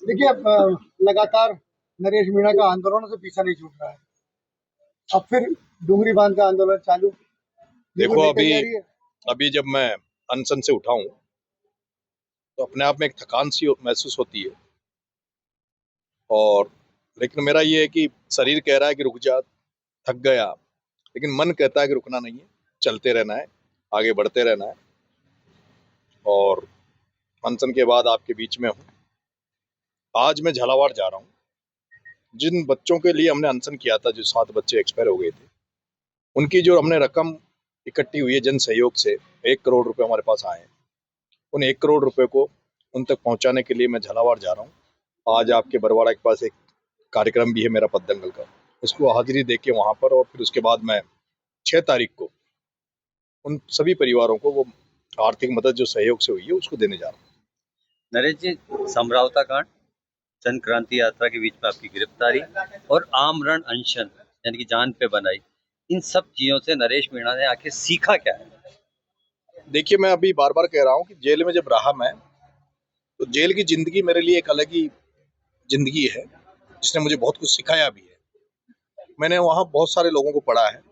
देखिए लगातार नरेश मीणा का आंदोलन से पीछा नहीं छूट रहा है। अब फिर डुंगरी बांध का आंदोलन चालू देखो, लेकर अभी जा रही है। अभी जब मैं अनशन से उठा हूं तो अपने आप में एक थकान सी महसूस होती है। और लेकिन मेरा ये है कि शरीर कह रहा है कि रुक जा, थक गया, लेकिन मन कहता है कि रुकना नहीं है, चलते रहना है, आगे बढ़ते रहना है। और अनशन के बाद आपके बीच में हूँ। आज मैं झालावाड़ जा रहा हूँ। जिन बच्चों के लिए हमने अनशन किया था, जो 7 बच्चे एक्सपायर हो गए थे, उनकी जो हमने रकम इकट्ठी हुई है जन सहयोग से, 1 करोड़ रुपए हमारे पास आए हैं। उन 1 करोड़ रुपए को उन तक पहुंचाने के लिए मैं झालावाड़ जा रहा हूँ। आज आपके बरवाड़ा के पास एक कार्यक्रम भी है मेरा पद्दंगल का, उसको हाजिरी दे के वहां पर, और फिर उसके बाद मैं 6 तारीख को उन सभी परिवारों को वो आर्थिक मदद जो सहयोग से हुई है उसको देने जा रहा हूँ। नरेश जी, समझौता कांड, जन क्रांति यात्रा के बीच में आपकी गिरफ्तारी और आमरण अनशन यानी कि जान पे बनाई, इन सब चीजों से नरेश मीणा ने आखिर सीखा क्या है? देखिए, मैं अभी बार बार कह रहा हूँ कि जेल में जब रहा मैं, तो जेल की जिंदगी मेरे लिए एक अलग ही जिंदगी है, जिसने मुझे बहुत कुछ सिखाया भी है। मैंने वहाँ बहुत सारे लोगों को पढ़ा है,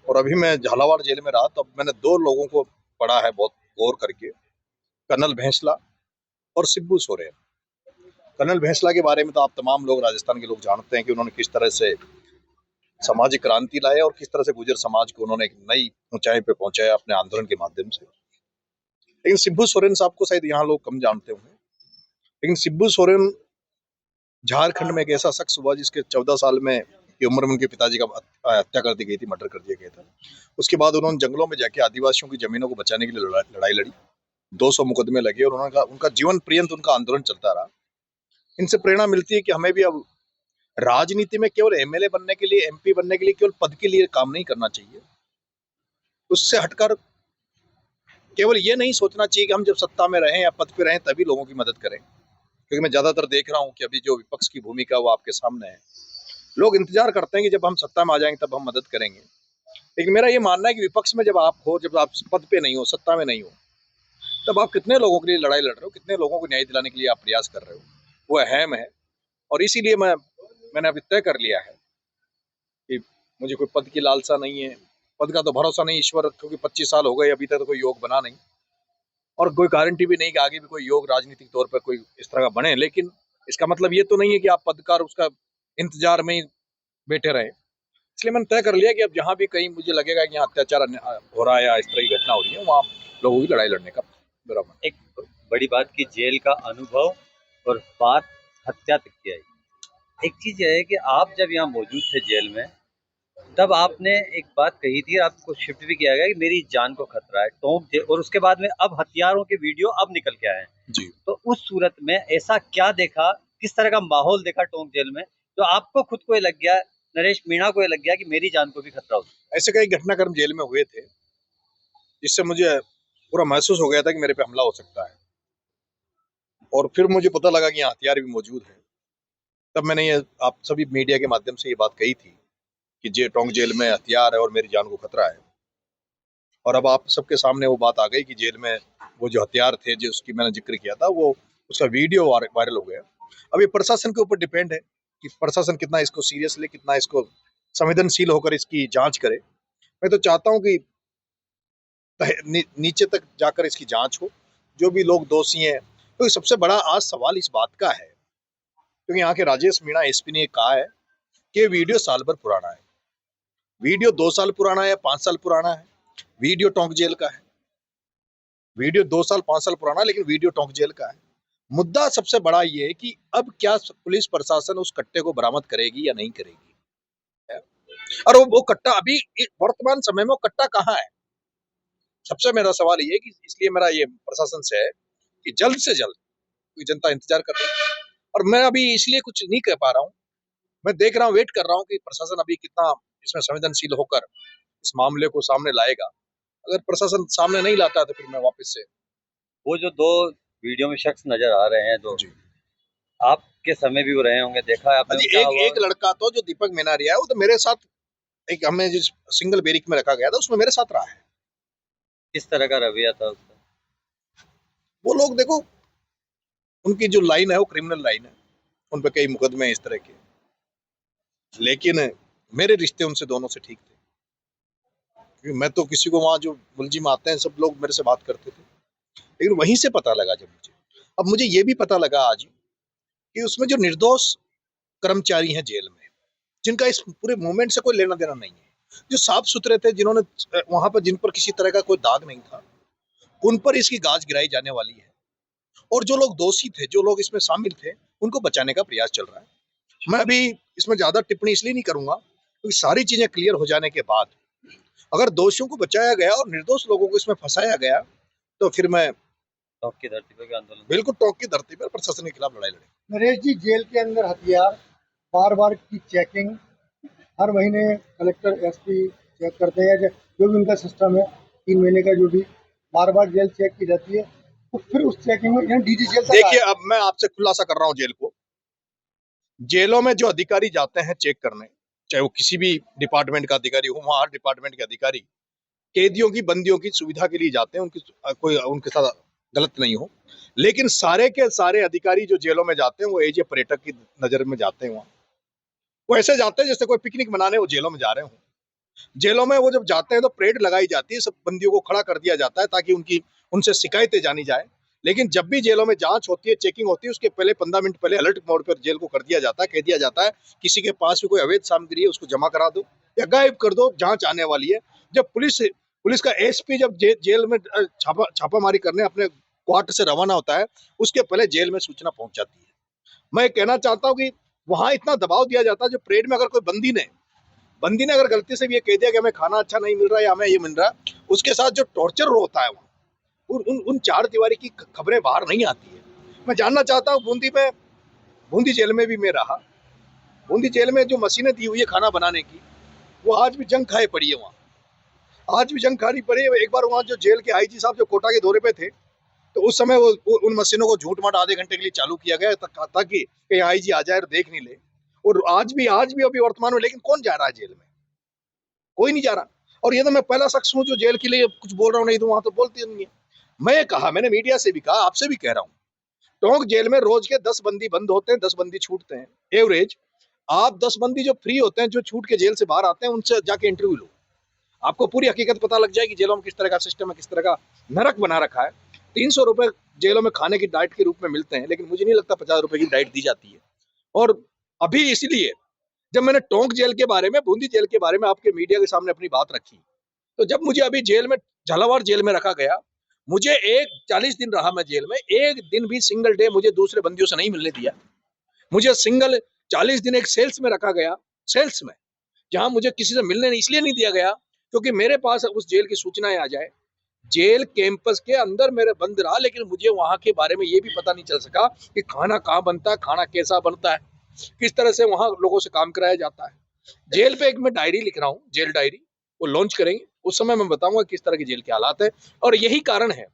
और अभी मैं झालावाड़ जेल में रहा तब मैंने 2 लोगों को पढ़ा है बहुत गौर करके, कर्नल भैंसला और शिबू सोरेन। कर्नल भैंसला के बारे में तो आप तमाम लोग, राजस्थान के लोग जानते हैं कि उन्होंने किस तरह से सामाजिक क्रांति लाई और किस तरह से गुर्जर समाज को उन्होंने एक नई ऊंचाई पे पहुंचाया अपने आंदोलन के माध्यम से। लेकिन शिबू सोरेन साहब को शायद यहाँ लोग कम जानते होंगे। लेकिन शिबू सोरेन झारखंड में एक ऐसा शख्स हुआ जिसके 14 साल में की उम्र में उनके पिताजी का हत्या कर दी गई थी, मर्डर कर दिया गया था। उसके बाद उन्होंने जंगलों में जाके आदिवासियों की जमीनों को बचाने के लिए लड़ाई लड़ी। 200 मुकदमे लगे और उन्होंने उनका जीवन पर्यंत उनका आंदोलन चलता रहा। इनसे प्रेरणा मिलती है कि हमें भी अब राजनीति में केवल एमएलए बनने के लिए, एमपी बनने के लिए, केवल पद के लिए काम नहीं करना चाहिए। उससे हटकर केवल ये नहीं सोचना चाहिए कि हम जब सत्ता में रहें या पद पे रहें तभी लोगों की मदद करें। क्योंकि मैं ज्यादातर देख रहा हूं कि अभी जो विपक्ष की भूमिका वो आपके सामने है। लोग इंतजार करते हैं कि जब हम सत्ता में आ जाएंगे तब हम मदद करेंगे। लेकिन मेरा ये मानना है कि विपक्ष में जब आप हो, जब आप पद पे नहीं हो, सत्ता में नहीं हो, तब आप कितने लोगों के लिए लड़ाई लड़ रहे हो, कितने लोगों को न्याय दिलाने के लिए आप प्रयास कर रहे हो, वो अहम है। और इसीलिए मैंने अभी तय कर लिया है कि मुझे कोई पद की लालसा नहीं है। पद का तो भरोसा नहीं ईश्वर, क्योंकि 25 साल हो गए अभी तक तो कोई योग बना नहीं, और कोई गारंटी भी नहीं कि आगे भी कोई योग राजनीतिक तौर पर कोई इस तरह का बने। लेकिन इसका मतलब ये तो नहीं है कि आप पद का और उसका इंतजार में ही बैठे रहे। इसलिए मैंने तय कर लिया कि अब जहां भी कहीं मुझे लगेगा कि यहाँ अत्याचार हो रहा है या इस तरह की घटना हो रही है, वहां लोगों की लड़ाई लड़ने का मेरा मन। एक बड़ी बात की जेल का अनुभव और बात हत्या तक की आई। एक चीज यह है कि आप जब यहाँ मौजूद थे जेल में, तब आपने एक बात कही थी, आपको शिफ्ट भी किया गया कि मेरी जान को खतरा है, टोंक, और उसके बाद में अब हथियारों के वीडियो अब निकल के आए हैं। जी, तो उस सूरत में ऐसा क्या देखा, किस तरह का माहौल देखा टोंक जेल में, जो आपको खुद को ये लग गया, नरेश मीणा को ये लग गया कि मेरी जान को भी खतरा हो सकता ऐसे कई घटनाक्रम जेल में हुए थे जिससे मुझे पूरा महसूस हो गया था कि मेरे पे हमला हो सकता है। और फिर मुझे पता लगा कि यहाँ हथियार भी मौजूद है। तब मैंने ये आप सभी मीडिया के माध्यम से ये बात कही थी कि टोंक जेल में हथियार है और मेरी जान को खतरा है। और अब आप सबके सामने वो बात आ गई कि जेल में वो जो हथियार थे, जो उसकी मैंने जिक्र किया था, वो उसका वीडियो वायरल हो गया। अब ये प्रशासन के ऊपर डिपेंड है कि प्रशासन कितना इसको सीरियस ले, कितना इसको संवेदनशील होकर इसकी जांच करे। मैं तो चाहता हूं कि नीचे तक जाकर इसकी जांच हो, जो भी लोग दोषी हैं। तो सबसे बड़ा आज सवाल इस बात का है, क्योंकि यहाँ के राजेश मीणा एसपी ने कहा है कि वीडियो साल भर पुराना है। वीडियो 2 साल पुराना है या 5 साल पुराना है, वीडियो टोंक जेल का है। वीडियो 2 साल 5 साल पुराना है, लेकिन वीडियो टोंक जेल का है। मुद्दा सबसे बड़ा ये है कि अब क्या पुलिस प्रशासन उस कट्टे को बरामद करेगी या नहीं करेगी। और वो कट्टा अभी वर्तमान समय में वो कट्टा कहाँ है, सबसे मेरा सवाल ये है कि इसलिए मेरा ये प्रशासन से है कि जल्द से जल्द, क्योंकि जनता इंतजार कर रही है और मैं अभी इसलिए कुछ नहीं कह पा रहा हूँ। मैं देख रहा हूँ, वेट कर रहा हूँ कि प्रशासन अभी कितना इसमें संवेदनशील होकर इस मामले को सामने लाएगा। अगर प्रशासन सामने नहीं लाता है तो फिर मैं वापस से। है। वो जो दो वीडियो में शख्स नजर आ रहे हैं, दो, जी, आपके समय भी वो रहे होंगे, देखा है आपने अजी क्या एक हुआ? एक लड़का तो जो दीपक मेनारिया है, वो तो मेरे साथ एक हमें जिस सिंगल बैरिक में रखा गया था उसमें मेरे साथ रहा है। किस तरह का रवैया था उसका? वो लोग देखो, उनकी जो लाइन है वो क्रिमिनल लाइन है, उन पर कई मुकदमे हैं इस तरह के, लेकिन मेरे रिश्ते उनसे दोनों से ठीक थे, क्योंकि मैं तो किसी को वहाँ जो मुलजिम आते हैं सब लोग मेरे से बात करते थे, लेकिन वहीं से पता लगा जब अब मुझे ये भी पता लगा आज कि उसमें जो निर्दोष कर्मचारी हैं जेल में, जिनका इस पूरे मूवमेंट से कोई लेना देना नहीं है, जो साफ सुथरे थे, जिन्होंने वहां पर जिन पर किसी तरह का कोई दाग नहीं था, उन पर इसकी गाज गिराई जाने वाली है, और जो लोग दोषी थे, जो लोग इसमें शामिल थे, उनको बचाने का प्रयास चल रहा है। मैं अभी इसमें ज्यादा टिप्पणी इसलिए नहीं करूंगा क्योंकि सारी चीजें क्लियर हो जाने के बाद अगर दोषियों को बचाया गया और निर्दोष लोगों को इसमें फंसाया गया तो फिर मैं टॉक की धरती पर आंदोलन, बिल्कुल टॉक की धरती पर प्रशासन के खिलाफ लड़ाई लड़ेंगे। नरेश जी, जेल के अंदर हथियार बार बार की चेकिंग, हर महीने कलेक्टर एसपी चेक करते हैं, जो भी उनका सिस्टम है, 3 महीने का जो भी बार बार जेल चेक की जाती है, तो फिर उस चेकिंग में डीजी जेल देखिए, अब मैं आपसे खुलासा कर रहा हूँ जेल को, जेलों में जो अधिकारी जाते हैं चेक करने, चाहे वो किसी भी डिपार्टमेंट का अधिकारी हो, वहाँ हर डिपार्टमेंट के अधिकारी कैदियों की बंदियों की सुविधा के लिए जाते हैं, उनकी कोई उनके साथ गलत नहीं हो, लेकिन सारे के सारे अधिकारी जो जेलों में जाते हैं वो एज ए पर्यटक की नजर में जाते हैं। वहाँ वो ऐसे जाते हैं जैसे कोई पिकनिक मनाने वो जेलों में जा रहे हो। जेलों में वो जब जाते हैं तो परेड लगाई जाती है, सब बंदियों को खड़ा कर दिया जाता है ताकि उनसे शिकायतें जानी जाए, लेकिन जब भी जेलों में जांच होती है, चेकिंग होती है, उसके पहले 15 मिनट पहले अलर्ट मोड पर जेल को कर दिया जाता है, कह दिया जाता है किसी के पास भी कोई अवैध सामग्री है उसको जमा करा दो या गायब कर दो, जांच आने वाली है। जब पुलिस का एसपी जब जेल में छापामारी करने अपने क्वार्टर से रवाना होता है, उसके पहले जेल में सूचना पहुंच जाती है। मैं कहना चाहता हूँ कि वहां इतना दबाव दिया जाता है, जो परेड में अगर कोई बंदी ने अगर गलती से भी ये कह दिया कि हमें खाना अच्छा नहीं मिल रहा है या हमें ये मिल रहा है, उसके साथ जो टॉर्चर होता है वहाँ, उन चार दीवारी की खबरें बाहर नहीं आती है। मैं जानना चाहता हूँ, बूंदी जेल में भी मैं रहा, बूंदी जेल में जो मशीनें दी हुई है खाना बनाने की, वो आज भी जंग खाए पड़ी है, वहाँ आज भी जंग खानी पड़ी है। एक बार वहाँ जो जेल के आईजी साहब जो कोटा के दौरे पे थे, तो उस समय वो उन मशीनों को झूठ मूठ आधे घंटे के लिए चालू किया गया ताकि कहीं आईजी आ जाए और देख नहीं ले, और आज भी अभी वर्तमान में, लेकिन कौन जा रहा है जेल में? कोई नहीं जा रहा। और ये तो मैं पहला शख्स हूँ जो जेल के लिए कुछ बोल रहा हूँ, नहीं तो वहां तो बोलते नहीं है। मैंने मीडिया से भी कहा, आपसे भी कह रहा हूँ, टोंक जेल में रोज के 10 बंदी बंद होते हैं, 10 बंदी छूटते हैं एवरेज। आप 10 बंदी जो फ्री होते हैं, जो छूट के जेल से बाहर आते हैं, उनसे जाके इंटरव्यू लो, आपको पूरी हकीकत पता लग जाएगी जेलों में किस तरह का सिस्टम है, किस तरह का नरक बना रखा है। 300 रुपए जेलों में खाने की डाइट के रूप में मिलते हैं, लेकिन मुझे नहीं लगता 50 रुपए की डाइट दी जाती है। और अभी इसलिए जब मैंने टोंक जेल के बारे में, बूंदी जेल के बारे में आपके मीडिया के सामने अपनी बात रखी, तो जब मुझे अभी जेल में, झालावाड़ जेल में रखा गया, मुझे 40 दिन रहा मैं जेल में, एक दिन भी सिंगल डे मुझे दूसरे बंदियों से नहीं मिलने दिया। मुझे सिंगल 40 दिन एक सेल्स में रखा गया, सेल्स में, जहां मुझे किसी से मिलने इसलिए नहीं दिया गया क्योंकि मेरे पास उस जेल की सूचनाएं आ जाए। जेल कैंपस के अंदर मेरे बंद रहा, लेकिन मुझे वहां के बारे में ये भी पता नहीं चल सका कि खाना कहाँ बनता है, खाना कैसा बनता है, किस तरह से वहां लोगों से काम कराया जाता है। जेल पे एक मैं डायरी लिख रहा हूँ, जेल डायरी, वो लॉन्च करेंगे, उस समय मैं बताऊंगा किस तरह की जेल के हालात है। और यही कारण है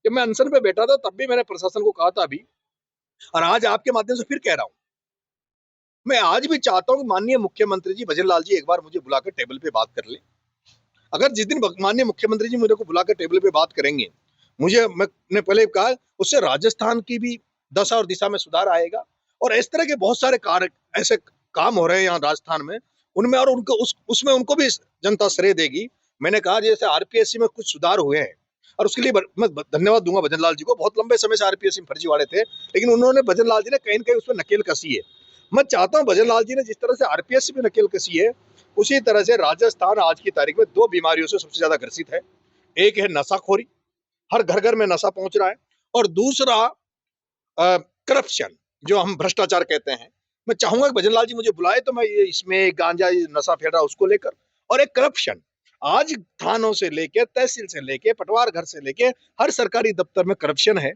कि मैं अनशन पे बैठा था, तब भी मैंने प्रशासन को कहा था अभी, और आज आपके माध्यम से फिर कह रहा हूँ, मैं आज भी चाहता हूँ कि माननीय मुख्यमंत्री जी भजनलाल जी एक बार मुझे बुलाकर टेबल पे बात कर ले। अगर जिस दिन माननीय मुख्यमंत्री जी मुझे को बुलाकर टेबल पे बात करेंगे, मैंने पहले कहा, उससे राजस्थान की भी दशा और दिशा में सुधार आएगा। और इस तरह के बहुत सारे कार्य, ऐसे काम हो रहे हैं यहाँ राजस्थान में, उनमें और उनको उसमें उनको भी जनता श्रेय देगी। मैंने कहा जैसे आरपीएससी में कुछ सुधार हुए हैं, और उसके लिए मैं धन्यवाद दूंगा भजनलाल जी को। बहुत लंबे समय से आरपीएससी में फर्जीवाड़े थे, लेकिन उन्होंने, भजनलाल जी ने कहीं न कहीं उस पर नकेल कसी है। मैं चाहता हूं भजनलाल जी ने जिस तरह से आरपीएससी में नकेल कसी है, उसी तरह से राजस्थान आज की तारीख में 2 बीमारियों से सबसे ज्यादा ग्रसित है। एक है नशाखोरी, हर घर घर में नशा पहुंच रहा है, और दूसरा करप्शन, जो हम भ्रष्टाचार कहते हैं। मैं चाहूंगा कि भजनलाल जी मुझे बुलाए तो मैं इसमें गांजा नशा फैल रहा उसको लेकर, और एक करप्शन, आज थानों से लेके, तहसील से लेके, पटवार घर से लेके हर सरकारी दफ्तर में करप्शन है।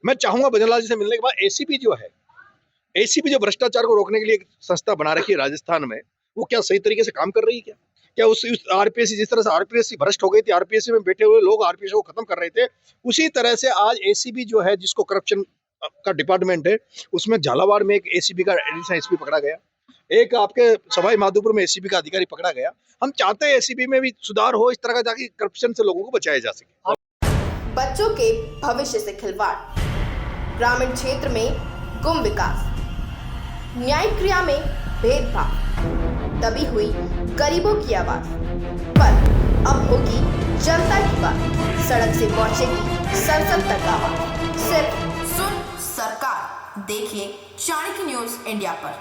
मैं चाहूंगा भजनलाल जी से मिलने के बाद एसीबी जो भ्रष्टाचार को रोकने के लिए एक संस्था बना रखी है राजस्थान में, वो क्या सही तरीके से काम कर रही है? क्या उस आरपीएससी, जिस तरह से आरपीएससी भ्रष्ट हो गई थी, आरपीएससी में बैठे हुए लोग आरपीएससी को खत्म कर रहे थे, उसी तरह से आज एसीबी जो है, जिसको करप्शन का डिपार्टमेंट है, उसमें झालावाड़ में एक एसीबी का एडिशनल एसपी पकड़ा गया, एक आपके सवाई माधोपुर में एसीबी का अधिकारी पकड़ा गया। हम चाहते हैं एसीबी में भी सुधार हो, इस तरह का, ताकि करप्शन से लोगों को बचाया जा सके। बच्चों के भविष्य से खिलवाड़, ग्रामीण क्षेत्र में गुम विकास, न्यायिक क्रिया में भेदभाव, दबी हुई गरीबों की आवाज। पर अब होगी जनता की बात, सड़क से पहुंचेगी संसद तक आवाज। सिर्फ सुन सरकार, देखिए चाणक्य न्यूज इंडिया पर।